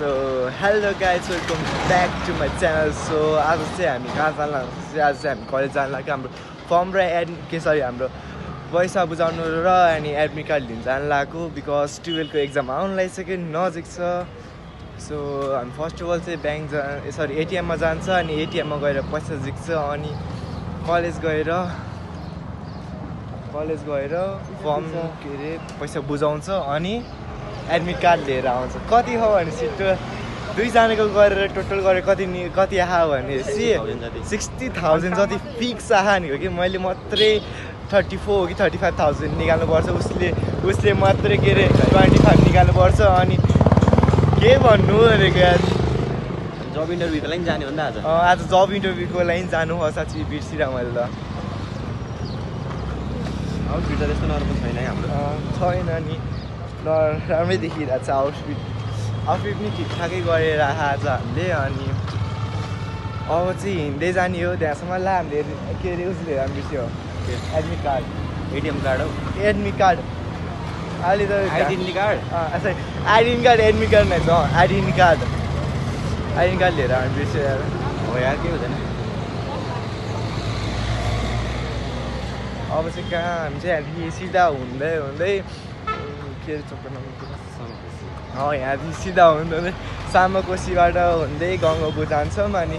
So hello guys, welcome back to my channel. So आज चाहिँ हामी कहाँ जान लाग्छ आज चाहिँ हामी कलेज जान लाग्यो हाम्रो फर्म र हाम्रो पैसा बुझाउनु र अनि एडमिट कार्ड लिन जान लाग्यो बिकज 12 को एक्जाम आउन लागिसक्यो नजिक छ सो हामी फर्स्ट अफ अल चाहिँ ब्याङ्क एटिएम मा जान्छ अनि एटिएम मा गएर पैसा झिक्छ अनि कलेज गएर फर्म के रे पैसा बुझाउँछ अनि एडमिट कार्ड लिएर आउँछ कति हो भने सिट दुईजनाको गरेर टोटल गरेर कति आहा भने 60,000 जति फिक्स आहा नि हो कि मैले मात्रै 34 हो कि 35,000 निकाल्नु पर्छ उसले मात्रै के रे 25 निकाल्नु पर्छ अनि के भन्नु भनेको यार जब इन्टरभ्यूको लागि जाने हो नि त आज जब इन्टरभ्यूको लागि जानु हो साँच्चै बिर्सिरहेँ मैले त आउटफिट त्यस्तो नराम्रो छैन है हाम्रो छैन नि राम्रै देखिरहेको छ आउटफिट पनि ठिकठाकै गरेर आज हामीले अनि अब चाहिँ हिँड्दै जाने हो त्यहाँसम्म ला हामीले के अरे उसले बिर्स्यो एडमिट कार्ड एटिएम कार्ड हो एडमिट कार्ड अहिले त identity card identity card admit card नै छ आइडेन्टिटी कार्ड लिएर हामी बिर्स्यो यार हो यार के हुँदैन अब चाहिँ कहाँ हामी चाहिँ यहाँदेखि सिधा हुँदै के अरे चोक यहाँदेखि सिधा हुँदै सामाकोसीबाट हुँदै गङ्गाबु जान्छौँ अनि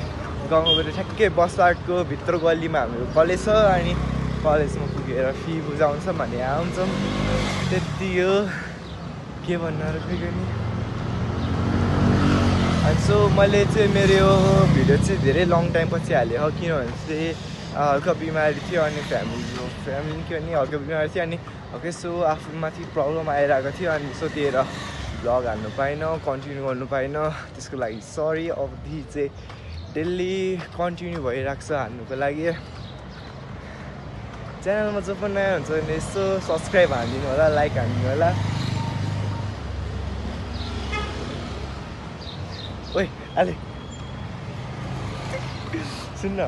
गङ्गाबुबाट ठ्याक्कै बस स्ट्यान्डको भित्र गल्लीमा हाम्रो कलेज छ अनि कलेजमा पुगेर फी बुझाउँछौँ भने आउँछौँ त्यति हो के भन्नु र फेरि नि अनि सो मैले चाहिँ मेरो यो भिडियो चाहिँ धेरै लङ टाइम पछि हालेँ हो किनभने चाहिँ हल्का बिमारी थियो अनि फ्यामिली के भने हल्का बिमारी थियो अनि हल्का सो आफूमाथि प्रब्लम आइरहेको थियो अनि सो त्यही भ्लग हाल्नु पाइनँ कन्टिन्यू गर्नु पाइनँ त्यसको लागि सरी अवधि चाहिँ डेली कन्टिन्यू भइरहेको छ हाल्नुको लागि च्यानलमा जो पनि नयाँ हुन्छ भने यसो सब्सक्राइब हानिदिनु होला लाइक हानिदिनु होला ओइ अहिले सुन्न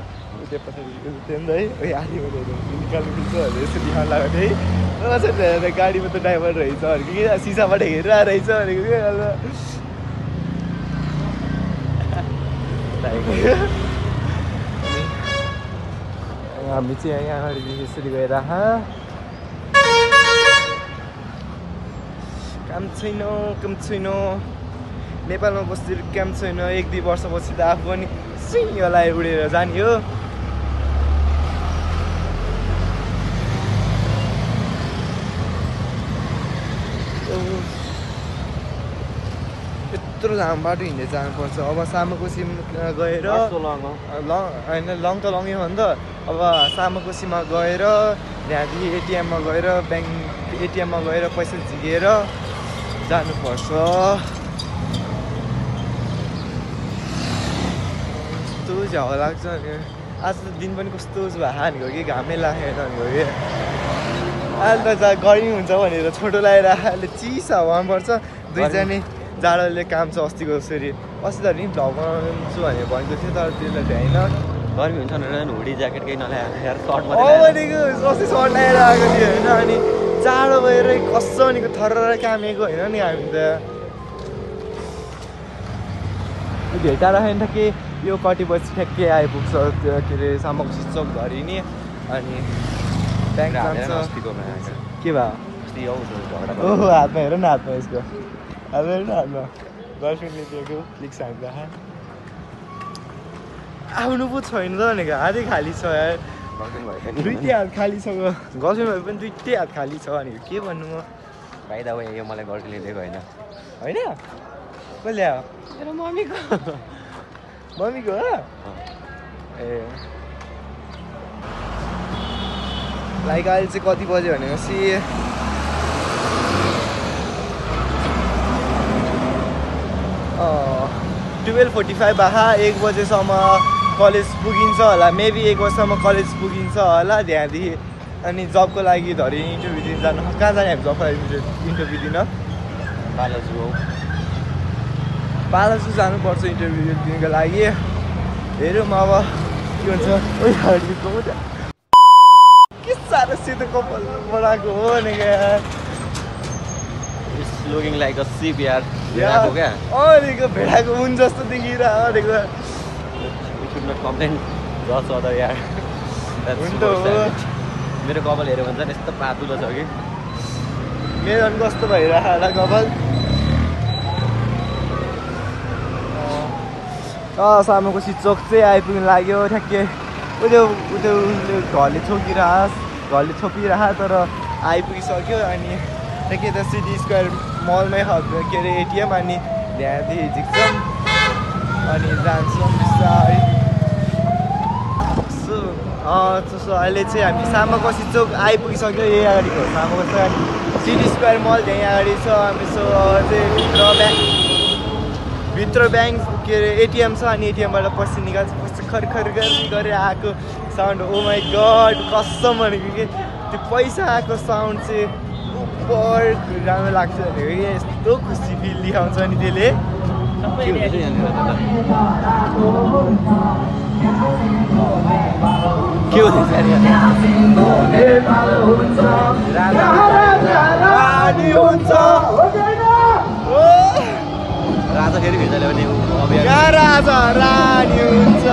त्यो पछाडि है ओइ आधी मैले निकाल्नु मिल्छ भनेर यसो देखाउनु लाग्यो है गाडीमा त ड्राइभर रहेछ भनेको कि सिसाबाट हेरिरहेको रहेछ भनेको कि हामी चाहिँ यहाँ अगाडि यसरी गएर काम छैन नेपालमा बस्दै काम छैन 1-2 वर्षपछि त आफू पनि सिंहलाई उडेर जाने हो यत्रो लामो बाटो हिँडेर जानुपर्छ अब सामाकोसीमा गएर होइन लङ त लङै हो नि त अब सामाकोसीमा गएर त्यहाँदेखि एटिएममा गएर ब्याङ्क एटिएममा गएर पैसा झिकेर जानुपर्छ कस्तो झ्याउ लाग्छ नि आज त दिन पनि कस्तो हानेको कि घामै लागेन भनेको कि अहिले त गर्मी हुन्छ भनेर छोटो लगाएर अहिले चिसा हावामा पर्छ दुईजना जाडोले काम छ अस्तिको जसरी अस्ति त नि भ्लग बनाउँछु भनेर भनेको थियो तर त्यसलाई भ्याइन गर्मी हुन्छ भनेर हुडी ज्याकेट केही नलाएर भनेको अस्ति सर्ट लगाएर आएको थियो होइन अनि जाडो भएर कस्तो भनेको थर कामेको होइन नि हामी त भेटा राखेन ठ्याक्कै यो कटिपछि ठ्याक्कै आइपुग्छ त्यो के अरे सामाकोसी चोक धरि नि अनि ब्याङ्क जान्छ के भयो ओहो हातमा हेर न हातमा यसको हातमा गर्लफ्रेन्डले दिएको क्लिक्स हान्दा आउनु पो छैन त भनेको हातै खाली छ यार दुईटै हात खाली छ गर्लफ्रेन्ड भए पनि दुईटै हात खाली छ भनेको के भन्नु म भाइ दा भाइ यो मलाई गर्लफ्रेन्डले दिएको होइन कसले मेरो मम्मीको हो ए लाइक अहिले चाहिँ कति बज्यो भनेपछि 12:45 आहा 1 बजेसम्म कलेज पुगिन्छ होला मेबी 1 बजेसम्म कलेज पुगिन्छ होला त्यहाँदेखि अनि जबको लागि धरि इन्टरभ्यू दिन जानु कहाँ जाने हामी जबको लागि इन्टरभ्यू दिन बालाजु जानुपर्छ इन्टरभ्यू दिनको लागि हेरौँ अब के हुन्छ के साह्रो सेतो कपाल बनाएको हो भनेको लुकिङ लाइक अ सिप यार भेडाको क्या अरेको भेडाको उन जस्तो देखिरहेको we should not complain just other यार हुन्छ हो मेरो कपाल हेऱ्यो भने चाहिँ यस्तो पातुलो छ कि मेरो पनि कस्तो भइरहेको होला कपाल सामूको चोक चाहिँ आइपुग्नु लाग्यो ठ्याक्कै उसले घरले छोपिरह तर आइपुगिसक्यो अनि ठ्याक्कै त सिटी स्क्वायर मलमै के अरे एटिएम अनि त्यहाँदेखि झिक्छौँ अनि जान्छौँ बिस्तारै सो अहिले चाहिँ हामी सामाकसी चोक आइपुगिसक्यो यही अगाडिको सामाकसी अनि सिटी स्क्वायर मल त्यहीँ अगाडि छ हामी सो चाहिँ भित्र ब्याङ्क के अरे एटिएम छ अनि एटिएमबाट पैसा निकाल्छ पैसा खरखर गरेर आएको साउन्ड ओ माई गड कसम भनेको कि त्यो पैसा आएको साउन्ड चाहिँ उपर राम्रो लाग्छ भनेको कि यस्तो खुसी फिल देखाउँछ नि त्यसले के हुँदैछ राजा फेरि भित्र ल्याउने राजा रानी हुन्छ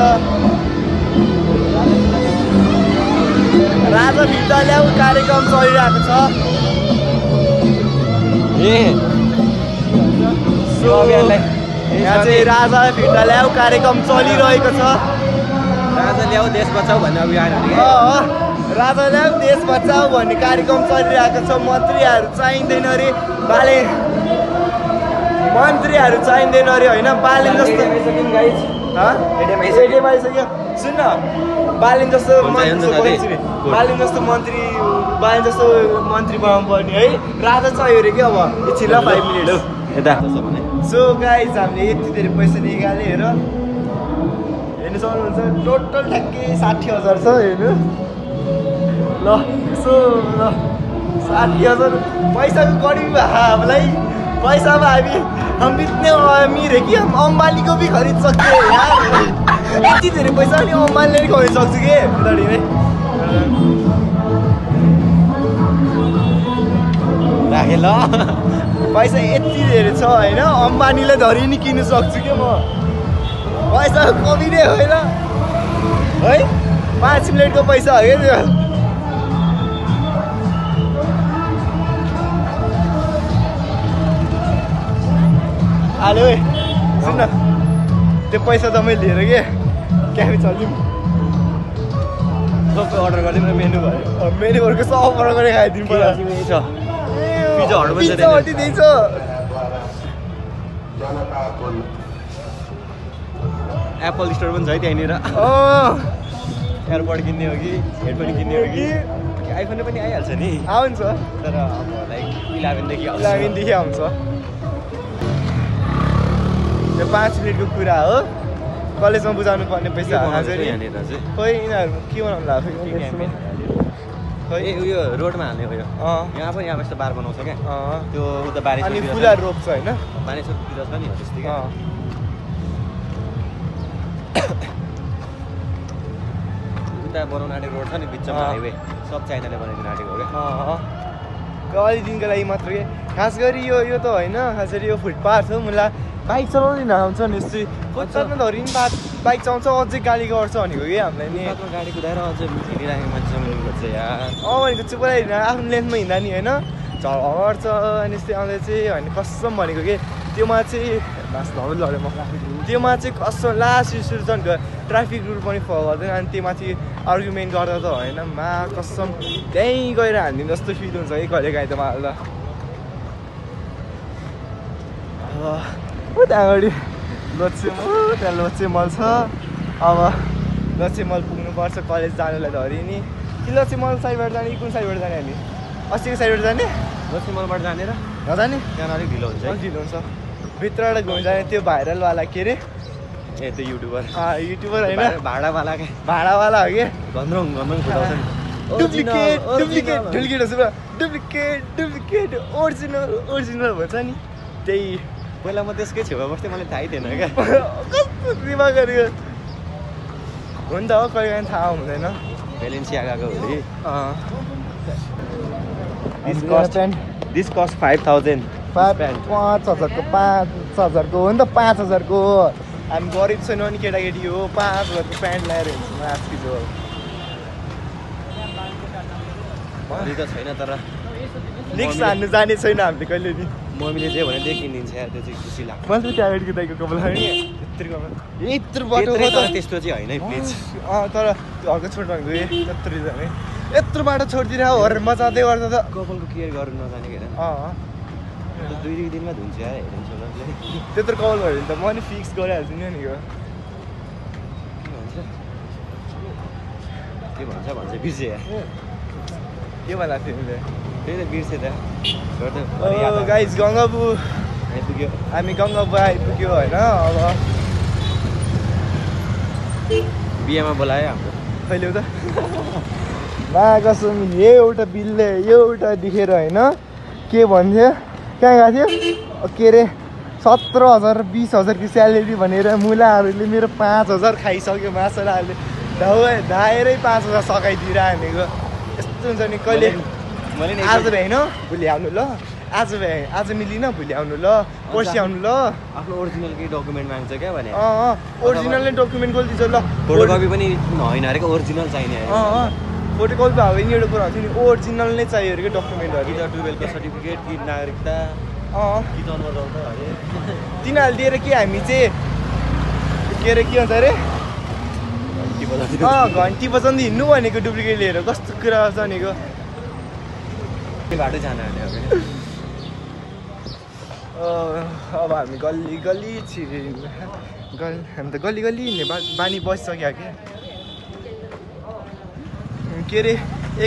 राजा भित्र ल्याउ कार्यक्रम चलिरहेको छ यहाँ चाहिँ राजा भित्र ल्याउ कार्यक्रम चलिरहेको छ राजा ल्याऊ देश बचाऊ भन्ने अभियान राजा ल्याउ देश बचाऊ भन्ने कार्यक्रम चलिरहेको छ मन्त्रीहरू चाहिँदैन अरे मन्त्रीहरू चाहिँदैन अरे होइन बालेन जस्तो सुन्न बालेन जस्तो बालेन जस्तो मन्त्री बनाउनु पर्ने है राजा चाहियो अरे कि अब एकछिन 5 मिनट सो गाइज हामीले यति धेरै पैसा निकाल्यो हेर हेर्नु सक्नुहुन्छ टोटल ठ्याक्कै 60,000 छ हेर्नु ल सो ल 60,000 पैसाको कडी हामीलाई पैसा हम इतने अमीर है कि हम अंबानी को भी खरीद सकते हैं यार यति धेरै पैसा नि अंबानीले पनि खरिद सक्छु के उताडी नै राखे ल पैसा यति धेरै छ हैन अंबानीले धरि नि किन्न सक्छु के म पैसा कमी नै होइन है 5 मिनेटको पैसा हो के त्यो आले ओए सुन्न त्यो पैसा त मैले लिएर के क्याफे चल्यौँ सबै अर्डर गरिदिउँ न मेनु भयो मेनुहरूको सब अर्डर गरेर खाइदिउँ पर्छ पिज्जा हटी दिन्छ एप्पल स्टोर पनि छ है त्यहाँनिर एयरपोर्ट किन्ने हो कि हेडफोन किन्ने हो कि आइफोन पनि आइहाल्छ नि आउँछ तर अब लाइक 11 देखि आउँछ त्यो 5 मिनटको कुरा हो कलेजमा बुझाउनु पर्ने पैसा हाजेरी खोइ यिनीहरू के बनाउनु लाग्यो खोइ उयो रोडमा हाल्ने हो यो यहाँ पनि यहाँ यस्तो बार बनाउँछ क्या त्यो उता बारी अनि फुलहरू रोप्छ होइन मानिसहरूतिर छ नि हो त्यस्तै क्या उता बनाउनु आँटेको रोड छ नि बिचमा हाइवे सब चाइनाले बनाइदिनु आँटेको हो क्या अलि दिनको लागि मात्र के खास गरी यो त होइन खास गरी यो फुटपाथ हो मलाई बाइक चलाउने नआउँछ नि यस्तै कोचामा धरि नि बाइक चलाउँछ अझै गाडी गर्छ भनेको कि हामीलाई नि गाडी कुदाएर अझै हिँडिरहेको मान्छेसँग गर्छ यार भनेको चाहिँ पुरा हिँड्दा आफ्नो लेन्थमा हिँड्दा नि होइन झर्छ अनि यस्तै आउँदा चाहिँ होइन कसम भनेको कि त्योमा चाहिँ लड्यो म त्योमा चाहिँ कसम लास्ट सुरु झन् ट्राफिक रुल पनि फलो गर्दैन अनि त्यो माथि आर्गुमेन्ट गर्दा त होइन मा कसम त्यहीँ गएर हानिदिनु जस्तो फिल हुन्छ कि कहिले काहीँ त मलाई उता अगाडि त्यहाँ लोचे मल छ अब लोचे मल पुग्नुपर्छ कलेज जानुलाई धरि नि कि लोचे मल साइडबाट जाने कि कुन साइडबाट जाने हामी अस्तिको साइडबाट जाने लोचे मलबाट जाने र नजाने त्यहाँ अलिक ढिलो हुन्छ ढिलो हुन्छ भित्रबाट घुम्नु जाने त्यो भाइरलवाला के अरे ए त्यो युट्युबर होइन भाडावाला के भाडावाला हो कि घन्द्रङ फुटाउँछ नि डुप्लिकेट ओरिजिनल भन्छ नि त्यही पहिला म त्यसकै छेउमा बस्थेँ मलाई थाहै थिएन क्या कस्तो दिमाग गरेको हो नि त हो कहिले काहीँ थाहा हुँदैन बेलेन्सियागाको हो दिस कस्ट 5,000 प्यान्ट 5,000को 5,000को हो नि त 5,000को हामी गरिब छैनौँ नि केटाकेटी हो 5,000को प्यान्ट लगाएर हिँड्छौँ आजकि जो भरि त छैन तर लिक्स हान्नु जाने छैन हामीले कहिले नि मम्मीले जे भने त्यही किनिदिन्छ यार त्यो चाहिँ खुसी लाग्छ मलाई चाहिँ त्यहाँबाट दाइको कपाल नि यत्रो कपाल यत्रो बाटो त्यस्तो चाहिँ होइन है प्लिज तर हल्का छोड भनेको यत्रो जाने यत्रो बाटो छोडिदिएर हरेर मजाउँदै गर्दा त कपालको केयर गर्नु नजाने के होइन 2 दिनमा धुन्छ यार हेर्नु त्यत्रो कपाल भयो भने त म नि फिक्स गरिहाल्छु नि यो के भन्छ बिर्से यार के भन्दा तिमीले त्यही त बिर्से त गाइस गङ्गाबु आइपुग्यो हामी गङ्गाबु आइपुग्यो होइन अब बिहेमा बोलायो हाम्रो कहिले हो त कसम एउटा बिलले एउटा देखेर होइन के भन्थ्यो कहाँ गएको थियो के अरे 17,000 20,000 की स्यालेरी भनेर मुलाहरूले मेरो 5,000 खाइसक्यो माछाहरूले धाएरै 5,000 सकाइदिएर हानेको यस्तो हुन्छ नि कहिले आज भ्याइन भोलि आउनु ल आज मिलिन भोलि आउनु ल पर्सि आउनु ल आफ्नो ओरिजिनल केही डकुमेन्ट माग्छ क्या भने ओरिजिनल नै डकुमेन्ट खोलिदिन्छ ल फोटोकपी पनि होइन अरे ओरिजिनल चाहिने फोटोकपी भयो भने एउटा कुरा हुन्छ नि ओरिजिनल नै चाहियो अरे कि डकुमेन्टहरू कि त 12 को सर्टिफिकेट कि नागरिकता कि जन्म जग्गा अरे तिनीहरूले दिएर के हामी चाहिँ के अरे के भन्छ अरे घन्टी बजाउँदै हिँड्नु भनेको डुप्लिकेट लिएर कस्तो कुरा जानेको बाटो जानु हाल्यो अब हामी गल्ली गल्ली हामी त गल्ली गल्ली हिँड्ने बानी बसिसक्यो के अरे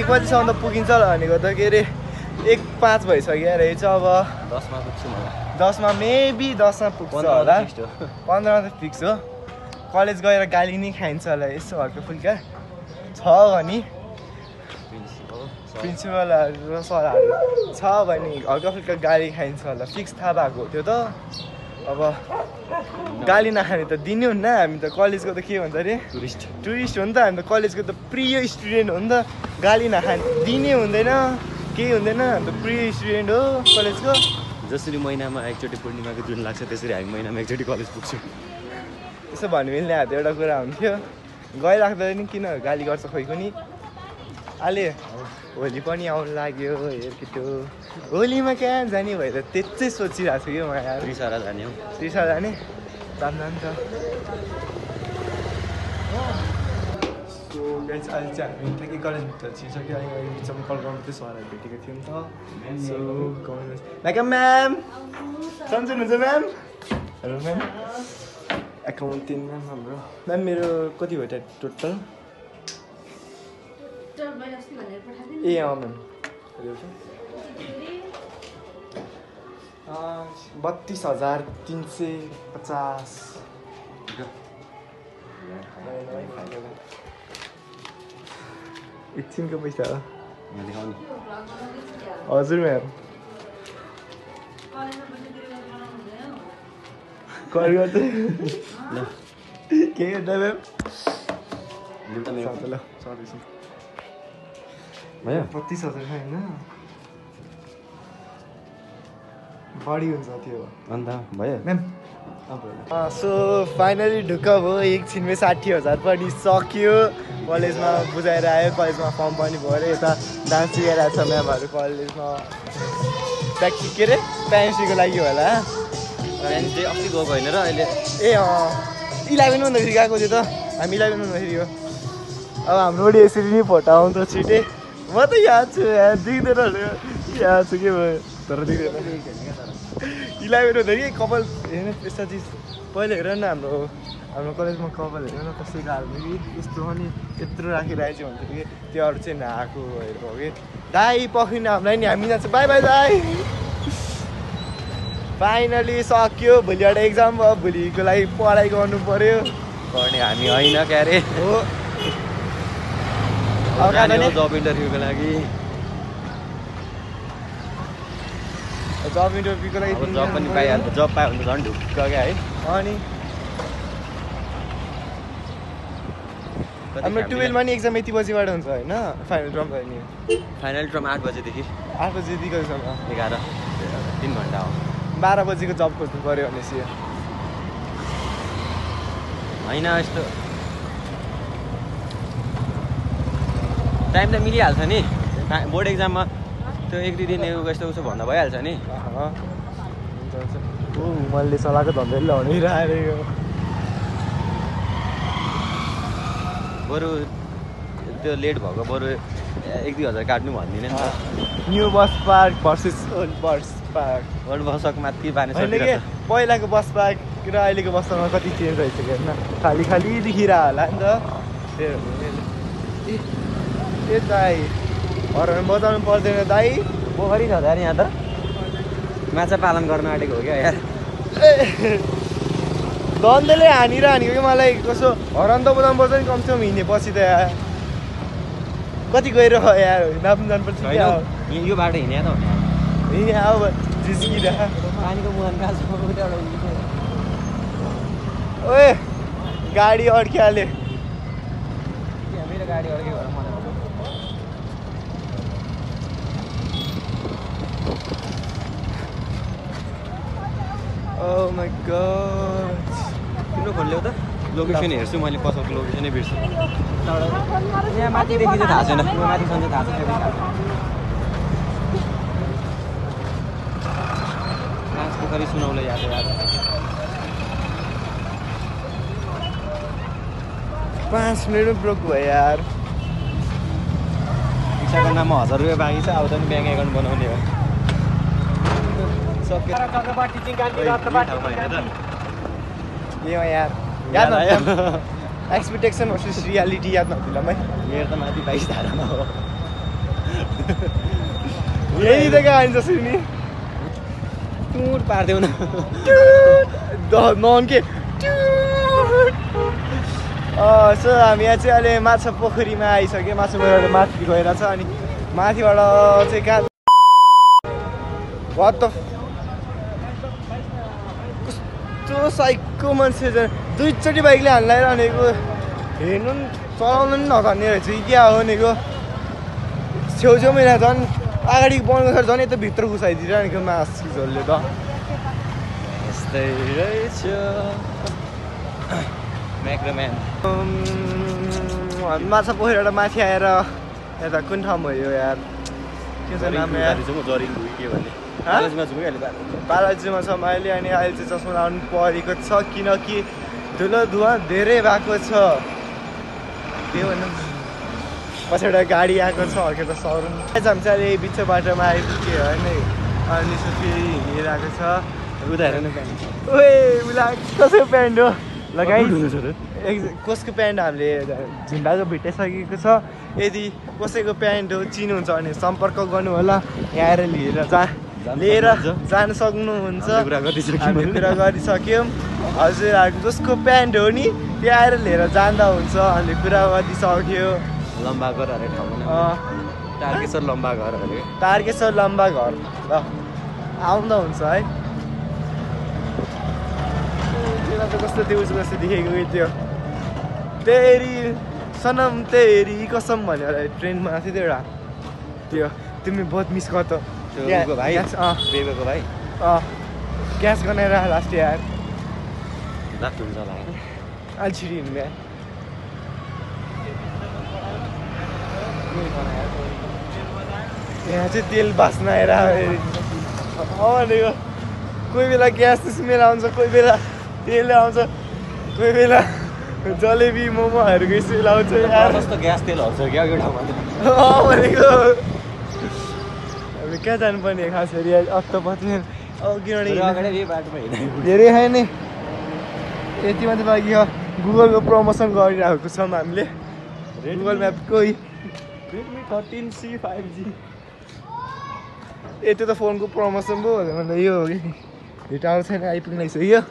1 बजीसम्म त पुगिन्छ होला भनेको त के अरे 1:05 भइसक्यो रहेछ अब 10मा पुग्छु मलाई 10मा मेबी 10मा पुग्छ होला 15मा त फिक्स हो कलेज गएर गाली नै खाइन्छ होला यसो हल्का फुल्का छ भने प्रिन्सिपलहरू र सरहरू छ भने हल्का फुल्का गाली खाइन्छ होला फिक्स थाहा भएको थियो त अब गाली नखाने त दिनै हुन्न हामी त कलेजको त के भन्छ अरे टुरिस्ट हो नि त हामी त कलेजको त प्रिय स्टुडेन्ट हो नि त गाली नखाने दिनै हुँदैन केही हुँदैन हामी त प्रिय स्टुडेन्ट हो कलेजको जसरी महिनामा एकचोटि पूर्णिमाको जुन लाग्छ त्यसरी हामी महिनामा एकचोटि कलेज पुग्छौँ यसो भन्नु मिल्ने हात एउटा कुरा हुन्थ्यो गइराख्दा नि किन गाली गर्छ खोइ पनि अहिले होली पनि आउनु लाग्यो हेर केटो होलीमा कहाँ जाने भएर त्यस्तै सोचिरहेको छु कि म यहाँ त्रिसारा जाने हो त्रिसारा जाने जान्दा नि त सो गाइस अहिले चाहिँ हामी ठ्याक्कै कलेजभित्र छिर्सक्यो अहिले बिचमा कल गर्नु सरहरू भेटेको थियौँ नि त सो म्याम म्याम सन्चै हुनुहुन्छ ma'am hello ma'am accounting ma'am हाम्रो म्याम मेरो कति भयो टोटल ए म्याम 32,350 एकछिनको पैसा हो हजुर म्याम कल गर्दै के गर्दा म्याम ल सरी भयो 32,000 होइन बढी हुन्छ त्यो अन्त भयो म्याम सो फाइनली ढुक्क भयो एकछिनमै 60,000 पनि सक्यो कलेजमा बुझाएर आयो कलेजमा फर्म पनि भयो अरे यता डान्स सिकाइरहेको छ म्यामहरू कलेजमा प्र्याक्टिस के अरे प्यारेन्ट्सको लागि होला प्यारेन्ट्स डे अस्ति गएको होइन र अहिले ए 11 भन्दाखेरि गएको थियो त हामी 11 भन्दाखेरि हो अब हाम्रो यसरी नै फोटो आउँछ छिटै म त याद छु यहाँ दिँदैन याद छु के भयो तर दिँदैन 11 भन्दाखेरि कपाल हेर्नु यस्ता चिज पहिला हेर न हाम्रो कलेजमा कपाल हेर न कसै गाह्रो कि यस्तो अनि यत्रो राखिरहेको छ भन्थ्यो कि त्यो अरू चाहिँ नआएको हेरेको हो कि दाई पक्रिनु हामीलाई नि हामी जान्छ बाई बाई दाई फाइनली सक्यो भोलिबाट एक्जाम भयो भोलिको लागि पढाइ गर्नु पर्यो गर्ने हामी होइन क्या अरे हो जब इन्टरभ्यूको लागि जब इन्टरभ्यूको लागि जब पनि पाइहाल्छ जब पायो भने त झन् ढुक्क क्या है अनि हाम्रो 12 मा नि एक्जाम यति बजीबाट हुन्छ होइन फाइनल ड्रम भयो नि फाइनल ड्रम 8 बजेदेखि 8 बजेदेखि 11 3 घन्टा हो 12 बजेको जब खोज्नु पऱ्यो भनेपछि होइन यस्तो टाइम त मिलिहाल्छ नि बोर्ड एक्जाममा त्यो 1-2 दिन यस्तो उसो भन्दा भइहाल्छ नि मैले चलाएको धन्दै ल्याउने राखेको बरु त्यो लेट भएको बरु 1-2 हजार काट्नु भन्दिनँ नि त new bus park versus old bus park old Basak माथि बानी होइन कि पहिलाको बस पार्क र अहिलेको बस पार्कमा कति चेन्ज भइसक्यो होइन खाली देखिरह होला नि त ए दाइ हर्न बजाउनु पर्दैन दाइ पोखरी छ यार यहाँ त माछा पालन गर्न आँटेको हो क्या यार दन्दले हानेको कि मलाई कसो हरन त बजाउनु पर्छ नि कमसेकम हिँडेपछि त यार कति गएर यार नाप्नु जानुपर्छ यो बाटो हिँड्या त हिँडे अब जिस्किरह पानीको मुहान कहाँ छ ओए गाडी अड्किहाल्यो मेरो गाडी अड्क्यो भएर मलाई Oh my god. किन खोल्यौ त लोकेसन हेर्छु मैले पसलको लोकेसनै बिर्छु यहाँ माथिदेखि चाहिँ थाहा छैन माथिसम्म थाहा छैन माछ पोखरी सुनौलो याद याद 5 मिनट ब्रोक भयो यार रिक्साको नाममा 1000 रुपियाँ बाँकी छ अब त नि ब्याङ्क एकाउन्ट बनाउने हो यार याद एक्सपेक्टेसन भर्सेस रियालिटी याद नहुँदिलाई मेरो त माथि 22 धारामा हो यही त गाडी जसरी नि टुट पार्देऊ न नन के सो हामी यहाँ चाहिँ अहिले माछा पोखरीमा आइसक्यो माछा पोखरीबाट माथि गएर छ अनि माथिबाट चाहिँ कहाँ वाट द कस्तो साइको मान्छे दुईचोटि बाइकले हान्लाइरहनेको हेर्नु नि चलाउनु नि नजान्ने रहेछ कि क्या हो भनेको छेउछेउमा झन् अगाडि बनाउनु छ झन् यता भित्र घुसाइदिइरहेको मासुले त यस्तै रहेछ म्याक्रोम्यान माछा पोखरीबाट माथि आएर यता कुन ठाउँ भयो यार के छ नाम यार बालाजीमा छौँ अहिले अनि अहिले चाहिँ चस्मा लाउनु परेको छ किनकि धुलो धुवा धेरै भएको छ त्यही भन्नु पछाडि गाडी आएको छ अर्को त सरुन हामी चाहिँ अहिले बिच बाटोमा आइपुग्यो होइन अनि फेरि हिँडिरहेको छ उता हेर न प्यान्ट ओए उसलाई कसैको प्यान्ट हो लगाइ कसको प्यान्ट हामीले झुन्डाको भेटाइसकेको छ यदि कसैको प्यान्ट हो चिन्नुहुन्छ भने सम्पर्क गर्नु होला यहाँ आएर लिएर जान सक्नुहुन्छ हामीले कुरा गरिसक्यौँ हजुरहरू जसको प्यान्ट हो नि त्यो आएर लिएर जाँदा हुन्छ हामीले कुरा गरिसक्यो लम्बा घर अरे ठाउँमा तारकेश्वर लम्बा घर अरे तारकेश्वर लम्बा घर ल आउँदा हुन्छ है कस्तो त्यो उसको कस्तो देखेको त्यो तेरी सनम तेरी कसम भनेर ट्रेनमा थियो त्यो एउटा त्यो तिमी बहुत मिस गर त भाइ बेबेको भाइ क्यास गनाएर लास्ट यार लास्ट हुन्छ होला होइन अलि छिरी हिँड्ने यहाँ चाहिँ तेल बास्न आएर भनेको कोही बेला ग्यास स्मेल आउँछ कोही बेला तेल आउँछ कोही बेला जलेबी मोमोहरूको स्मेल आउँछ कस्तो ग्यास तेलहरू छ क्या यो ठाउँमा भनेको हामी कहाँ जानुपर्ने खास गरी अत्तपति धेरै खायो नि यति मात्रै बाँकी हो गुगलको प्रमोसन गरिरहेको छौँ हामीले गुगल म्यापको Redmi 13C 5G त्यो त फोनको प्रमोसन पो भन्दा यो हो कि भेटाएको छैन आइपुग्न आइसक्यो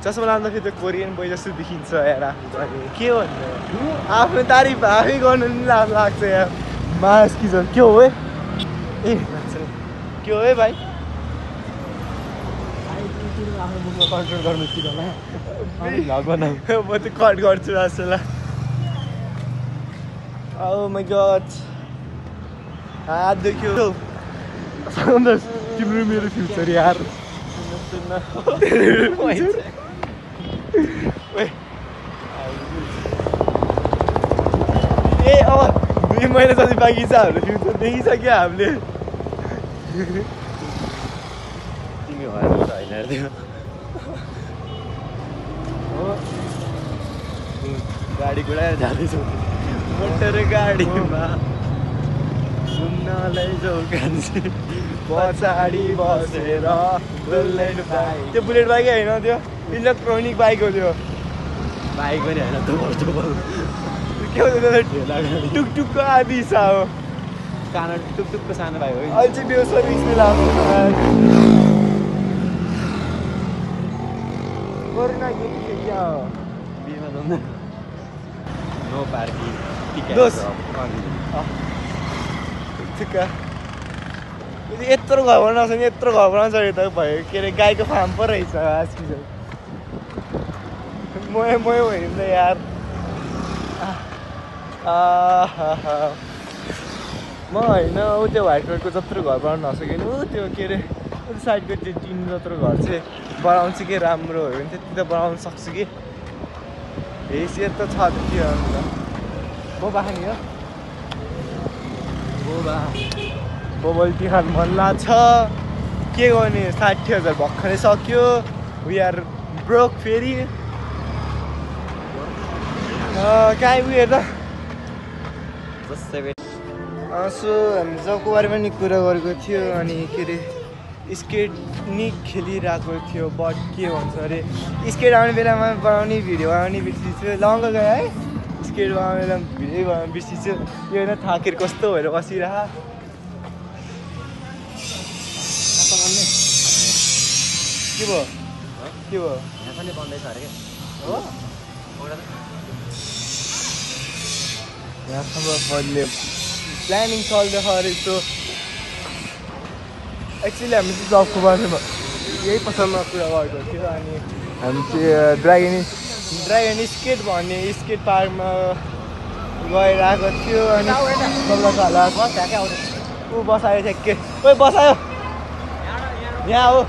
चस्मा लाउँदाखेरि त कोरियन बोय जस्तो देखिन्छ यार आफू के भन्नु आफ्नो तारिफ आफै गर्नु नि लाग्छ यार मास कि छ के हो है ए के हो है भाइ कन्ट्रोल गर्नु कि होला म त कट गर्छु जस्तो ल Oh my god हात दुख्यो सन्तोष तिम्रो मेरो फ्युचर यार ए अब 2 महिना जति बाँकी छ हाम्रो फ्युचर देखिसक्यो हामीले तिमी होइन त्यो गाडी घोडा जाँदैछौ मोटर गाडीमा घुम्न लैजाऊ कान्छी पछाडि बसेर त्यो बुलेट बाइकै होइन त्यो इलेक्ट्रोनिक बाइक हो त्यो बाइक पनि होइन के हो टुकटुकको आदि छ हो सानो टुकटुकको सानो बाइक हो अहिले चाहिँ मेरो सर्भिसले लाग्छ कोरोना के क्या हो बिमा जाँदा नो पार्किङ दोस्त यत्रो घर बनाउँछ नि यत्रो घर बनाउँछ त भयो के अरे गाईको फार्म पो रहेछ आजकल मयो भयो नि त यार म होइन ऊ त्यो व्हाइट कलरको जत्रो घर बनाउनु नसक्यो नि ऊ त्यो के अरे ऊ साइडको त्यो टिन जत्रो घर चाहिँ बनाउँछु कि राम्रो हो भने त्यति त बनाउनु सक्छु कि हेसियत त छ त्यो अन्त म बाख्ने हो बबल टी खान मन लाग्छ के गर्ने 60,000 भर्खरै सक्यो वी आर ब्रोक फेरि कहीँ उयो त सो हामी जबको बारेमा नि कुरा गरेको थियो अनि के अरे स्केट नि खेलिरहेको थियो बट के भन्छ अरे स्केट आउने बेलामा बनाउने भिडियो बनाउने बिर्सिन्छु लङ्ग गयो है स्केट बनाउने बेलामा भिडियो बनाउनु बिर्सिन्छु यो होइन थाकेर कस्तो भएर बसिरह के भयो के भयो यहाँ पनि बन्दैछ अरे हो यहाँसम्म पहिले प्लानिङ चल्दैछ अरे यस्तो एक्चुअली हामी चाहिँ जबको बारेमा यही पसलमा कुरा गरेको थियो अनि हामी चाहिँ ड्रागन स्केट भन्ने स्केट पार्कमा गएर आएको थियो अनि तल्ला ऊ बसायो ठ्याक्कै ओ बसायो यहाँ हो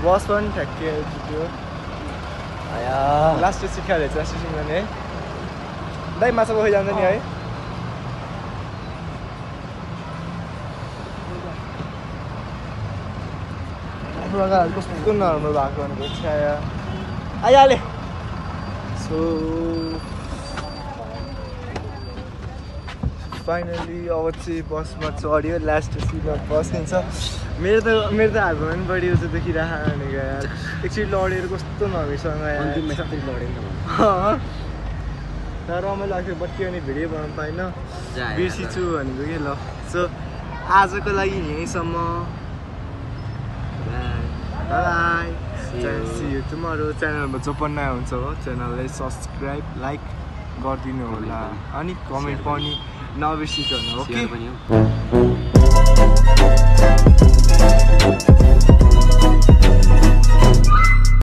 बस पनि ठ्याक्कै त्यो लास्ट सिकाइरहेछ स्टेसन गर्ने है दाइ माछा बोकै जान्छ नि है कस्तो नराम्रो भएको भनेको छाया आइहाले सो फाइनली अब चाहिँ बसमा चढ्यो लास्ट सिटमा बसिन्छ मेरो त हातमा पनि बढी उयो देखिरहेको भनेको यार एकछिन लडेर कस्तो नभएसँग तर रमाइलो लाग्थ्यो बट्टी अनि भिडियो बनाउनु पाइनँ बिर्सिछु भनेको कि ल सो आजको लागि यहीँसम्म बाई सी यु टुमरो च्यानलमा जो पनि नयाँ हुन्छ हो च्यानललाई सब्सक्राइब लाइक गरिदिनु होला अनि कमेन्ट पनि नबिर्सिनु ओके